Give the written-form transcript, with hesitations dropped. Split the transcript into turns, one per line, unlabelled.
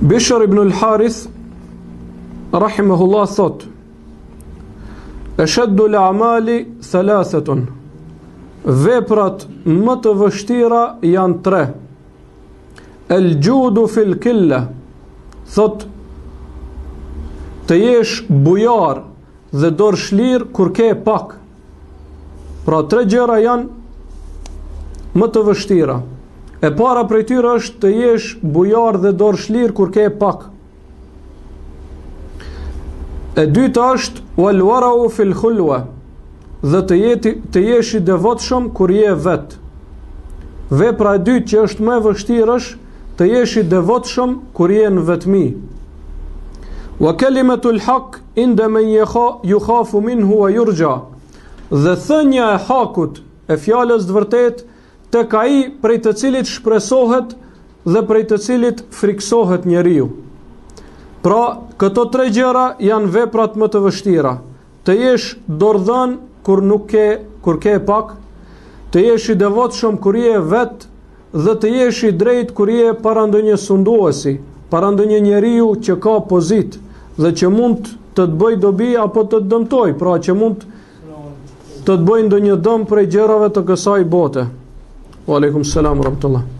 Bishr ibn al-Harith rahimahullah thot: "Ashaddu al-a'mali thalathatun." Veprat më të vështira janë tre. El-judu fil killa, thot të jesh bujar dhe dorëshlir kur ke pak. Pra tre gjëra janë më të vështira. E para prej tyre është të jesh bujar dhe dorëshlir kur ke pak. E dyta është wal wara'u fil khulwa, dhe të jesh i devotshëm kur je vet. Vepra e dytë që është më e vështirë është të jesh i devotshëm kur je në vetmi. Wa kalimatul haq inda man yukhafu minhu wa yurja, dhe thënia e hakut, e fjalës të vërtet, tek ai prej të cilit shpresohet dhe prej të cilit friksohet njeriu. Pra, këto tre gjëra janë veprat më të vështira. Të jesh dordhën kur ke pak, të jesh i devotshëm kur je vet, dhe të jesh i drejt kur je para ndonjë sunduesi, para ndonjë njeriu që ka pozit dhe që mund të të bëj dobi apo të të dëmtoj, pra që mund të të bëj ndonjë dëm prej gjërave të kësaj bote. Wa alaikum salam wa rahmatullah.